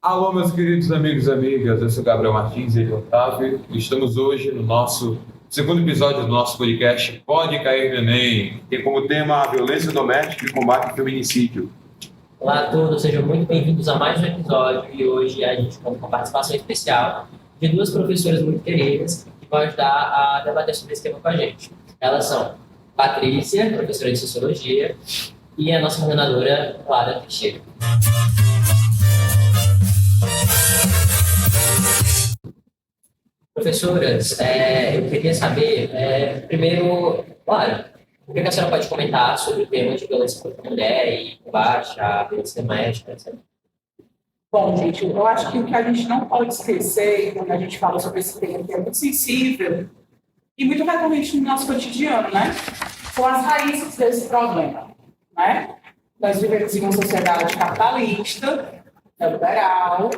Alô, meus queridos amigos e amigas, eu sou Gabriel Martins e Otávio. Estamos hoje no nosso segundo episódio do nosso podcast Pode Cair Neném, que tem como tema a violência doméstica e combate ao feminicídio. Olá a todos, sejam muito bem-vindos a mais um episódio e hoje a gente conta com uma participação especial de duas professoras muito queridas que vão ajudar a debater sobre esse tema com a gente. Elas são Patrícia, professora de Sociologia, e a nossa coordenadora, Clara Teixeira. Professoras, eu queria saber, primeiro, Clara, o que a senhora pode comentar sobre o tema de violência contra a mulher e combate à violência doméstica, etc. Bom, gente, eu acho que o que a gente não pode esquecer quando a gente fala sobre esse tema, que é muito sensível e muito recorrente no nosso cotidiano, né? São as raízes desse problema, né? Nós vivemos em uma sociedade capitalista, neoliberal,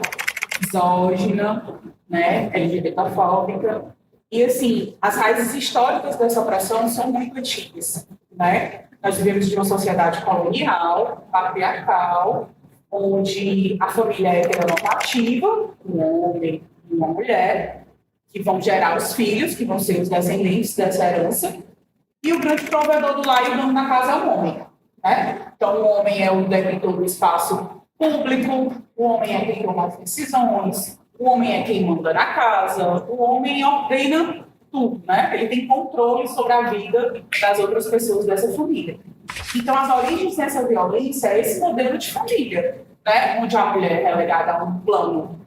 misógina, né? LGBTfóbica. E, assim, as raízes históricas dessa opressão são muito antigas, né? Nós vivemos de uma sociedade colonial, patriarcal, onde a família é heteronormativa, um homem e uma mulher, que vão gerar os filhos, que vão ser os descendentes dessa herança, e o grande provedor do lar e o dono da casa é o homem, né? Então, o homem é o detentor do espaço público, o homem é quem toma as decisões, o homem é quem manda na casa, o homem ordena tudo, né? Ele tem controle sobre a vida das outras pessoas dessa família. Então, as origens dessa violência é esse modelo de família, né? Onde a mulher é relegada a um plano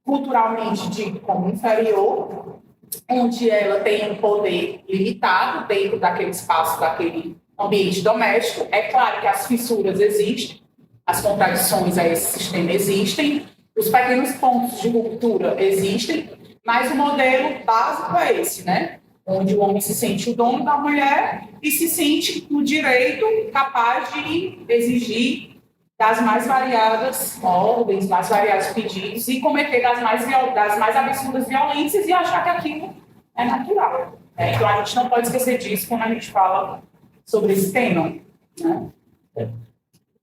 culturalmente dito como inferior, onde ela tem um poder limitado dentro daquele espaço, daquele ambiente doméstico. É claro que as fissuras existem, as contradições a esse sistema existem, os pequenos pontos de ruptura existem, mas o modelo básico é esse, né? Onde o homem se sente o dono da mulher e se sente no direito capaz de exigir das mais variadas ordens, mais variados pedidos e cometer das mais absurdas violências e achar que aquilo é natural. Né? Então, a gente não pode esquecer disso quando a gente fala sobre esse tema. Né?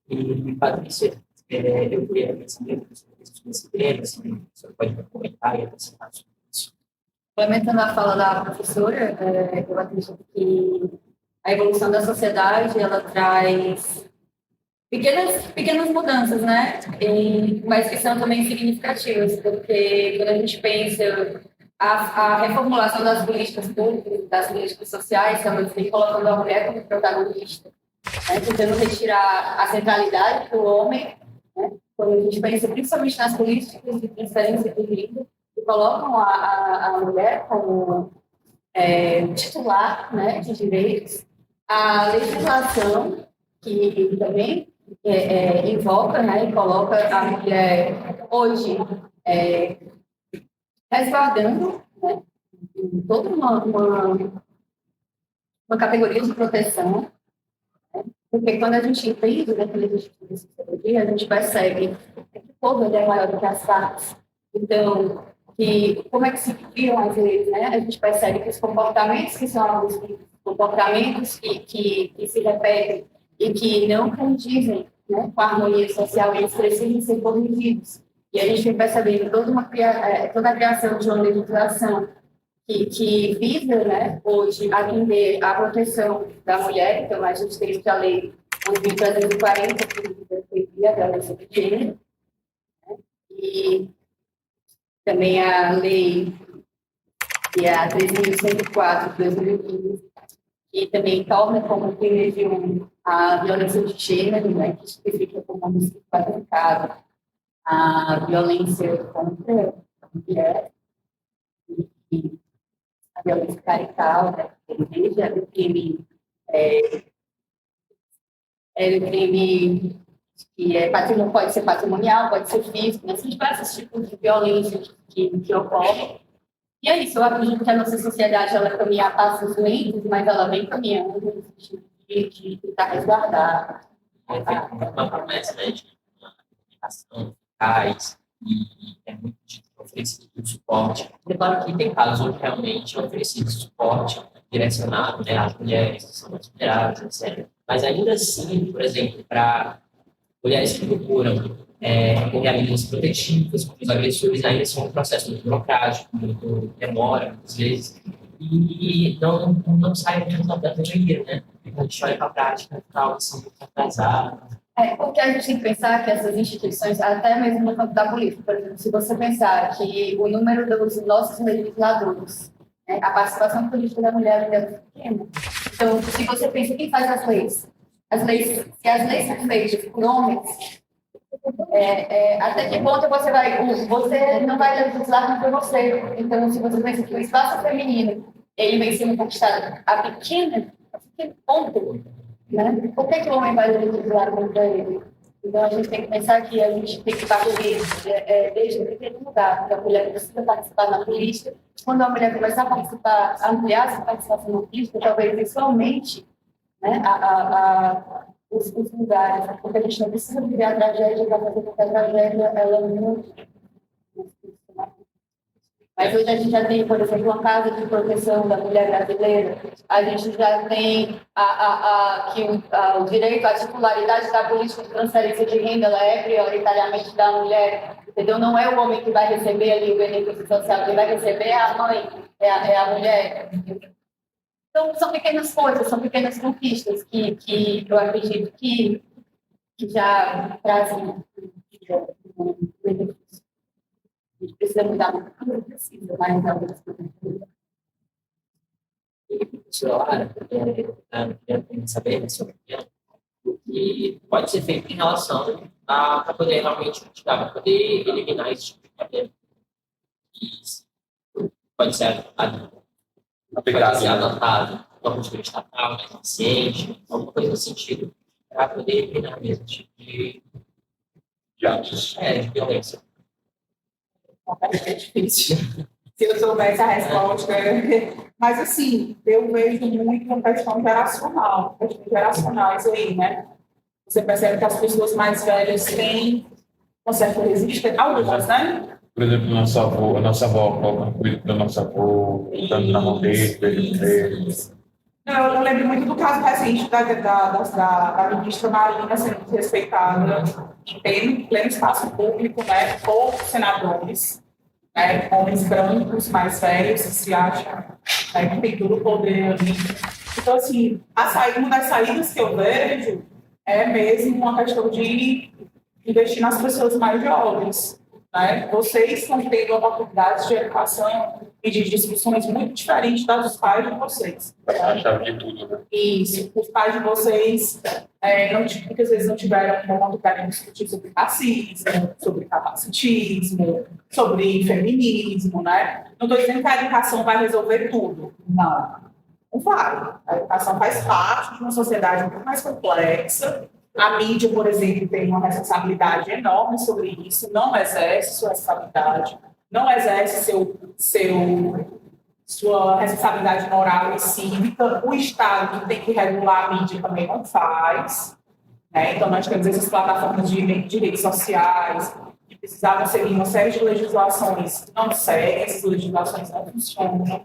E, Patrícia, eu queria saber sobre esse tema, assim, você pode comentar e apresentar sobre isso. Complementando a fala da professora, eu acredito que a evolução da sociedade, ela traz pequenas mudanças, né? Mas que são também significativas, porque quando a gente pensa a reformulação das políticas públicas, das políticas sociais, estamos colocando a mulher como protagonista, né? Tentando retirar a centralidade do homem, né? Quando a gente pensa principalmente nas políticas de transferência de renda, que colocam a mulher como titular, né, de direitos, a legislação que também invoca, né, e coloca a mulher hoje resguardando, né, em toda uma categoria de proteção, né, porque quando a gente entende dentro da sociologia, a gente percebe que o povo é maior do que as partes. Então, como é que se criam as leis, né? A gente percebe que os comportamentos que são abusivos, comportamentos que se repetem e que não condizem, né, com a harmonia social, eles precisam ser corrigidos. E a gente vem percebendo toda a criação de uma legislação que visa, né, hoje atender à proteção da mulher. Então, a gente tem a lei 11.340, que defendia a violência de gênero, né? E também a lei, que é a 3.104 de 2015, que também torna como crime hediondo a violência de gênero, né, que especifica como homicídio qualificado, a violência contra a mulher e a violência carital, né, desde o crime, o crime que pode ser patrimonial, pode ser físico, né? São diversos tipos de violência que ocorrem. E é isso, eu acredito que a nossa sociedade ela caminha a passos lentos, mas ela vem caminhando no sentido de tentar resguardar. Uma promessa, né, de educação eficaz e é muito oferecido suporte. É claro que tem casos onde realmente é oferecido suporte direcionado, né, às mulheres que são mais vulneráveis, etc. Mas ainda assim, por exemplo, para mulheres que procuram tem medidas protetivas contra os agressores, ainda são um processo muito burocrático, muito demora, muitas vezes, e não sai muito da teoria, né? A gente olha para a prática e tal, são muito atrasados. Porque a gente tem que pensar que essas instituições, até mesmo no campo da política, por exemplo, se você pensar que o número dos nossos legisladores, né, a participação política da mulher é muito pequena. Então, se você pensa quem faz as leis, se as leis são feitas por homens, até que ponto você não vai legislar por você. Então, se você pensa que o espaço feminino ele vem sendo conquistado a pequeno ponto, né? Por que o homem vai legislar contra ele? Então, a gente tem que pensar que a gente tem que partir desde o primeiro lugar, que a mulher precisa participar na política. Quando a mulher começar a participar, ampliar sua participação na política, talvez visualmente, né, os lugares, porque a gente não precisa viver a tragédia para fazer com que a tragédia ela não. Mas hoje a gente já tem, por exemplo, uma casa de proteção da mulher brasileira, a gente já tem o direito à titularidade da política de transferência de renda, ela é prioritariamente da mulher, entendeu? Não é o homem que vai receber ali o benefício social, quem vai receber é a mãe, é a mulher. Então, são pequenas coisas, são pequenas conquistas que eu acredito que já trazem um benefício. A gente precisa mudar muito, não precisa, mas algumas coisas. Professora, eu queria saber a sua opinião, o que pode ser feito em relação a poder realmente mitigar, para poder eliminar esse tipo de problema. Isso pode ser adotado uma política estatal mais eficiente, alguma coisa nesse sentido, para poder eliminar mesmo esse tipo de atos de violência. É difícil. Se eu soubesse a resposta. Mas, assim, eu vejo muito uma questão geracional. Isso aí, né? Você percebe que as pessoas mais velhas têm uma certa resistência. Algumas, né? Por exemplo, a nossa avó, colocando coisa da nossa avó, dando na mão dele. Eu lembro muito do caso recente da ministra Marina sendo desrespeitada em pleno espaço público, né, por senadores, né, homens brancos mais velhos que se acham, né, que tem todo o poder ali. Então, assim, uma das saídas que eu vejo é mesmo uma questão de investir nas pessoas mais jovens. Né? Vocês estão tendo oportunidades de educação e de discussões muito diferentes das dos pais de vocês. A chave de tudo, né? Isso. Os pais de vocês muitas vezes não tiveram uma vontade de discutir sobre racismo, sobre capacitismo, sobre feminismo, né? Não estou dizendo que a educação vai resolver tudo. Não vai. A educação faz parte de uma sociedade muito mais complexa. A mídia, por exemplo, tem uma responsabilidade enorme sobre isso, não exerce sua responsabilidade, não exerce sua responsabilidade moral e cívica. O Estado, que tem que regular a mídia, também não faz. Né? Então, nós temos essas plataformas de redes sociais que precisavam seguir uma série de legislações que não seguem, essas legislações não funcionam.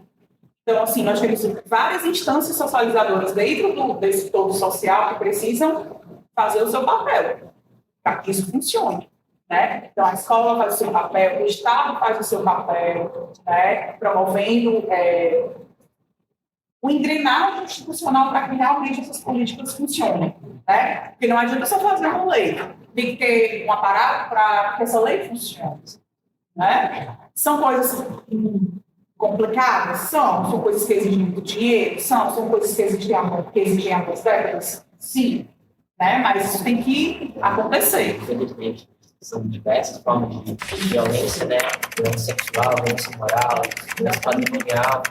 Então, assim, nós temos várias instâncias socializadoras dentro desse todo social que precisam fazer o seu papel, para que isso funcione. Né? Então, a escola faz o seu papel, o Estado faz o seu papel, né? Promovendo o engrenagem institucional para que realmente essas políticas funcionem. Né? Porque não adianta só fazer uma lei, tem que ter um aparato para que essa lei funcione. Né? São coisas complicadas? São coisas que exigem muito dinheiro? São coisas que exigem algumas décadas? Sim. Né? Mas isso tem que acontecer. Infelizmente, são diversas formas de violência, né? Violência sexual, violência moral, violência patrimonial.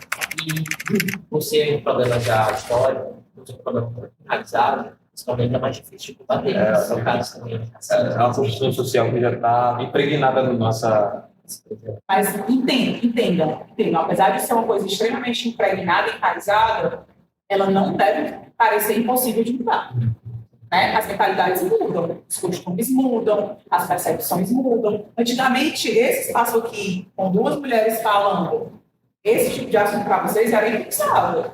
E por ser um problema já histórico, por ser um problema analisado, esse problema é mais difícil de combater. São casos também. É uma construção social que já está impregnada na nossa. Mas entendam. Apesar de ser uma coisa extremamente impregnada e enraizada, ela não deve parecer impossível de mudar. Né? As mentalidades mudam, os costumes mudam, as percepções mudam. Antigamente, esse espaço aqui, com duas mulheres falando, esse tipo de assunto para vocês era impensável.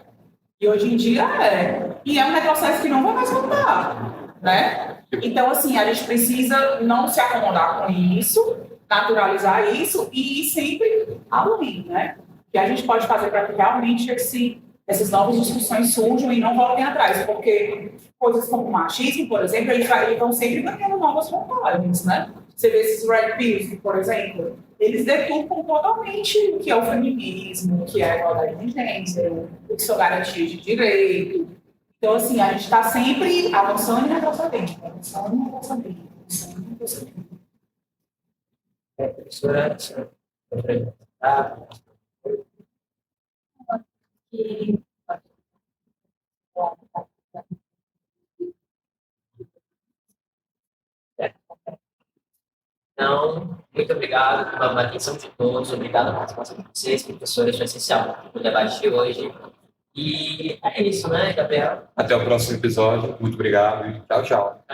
E hoje em dia é. E é um retrocesso que não vai mais voltar. né? Então, assim, a gente precisa não se acomodar com isso, naturalizar isso e ir sempre além, né? O que a gente pode fazer para que realmente essas novas discussões surjam e não voltem atrás, porque coisas como o machismo, por exemplo, eles estão sempre ganhando novas roupagens, né? Você vê esses red pills, por exemplo, eles deturpam totalmente o que é o feminismo, o que é a igualdade de gênero, o que são garantias de direito. Então, assim, a gente está sempre avançando e retrocedendo, avançando e retrocedendo, avançando e retrocedendo. Professora, E então, muito obrigado pela atenção de todos, obrigado pela participação de vocês, professores, foi essencial no debate de hoje. E é isso, né, Gabriel? Até o próximo episódio. Muito obrigado e tchau, tchau.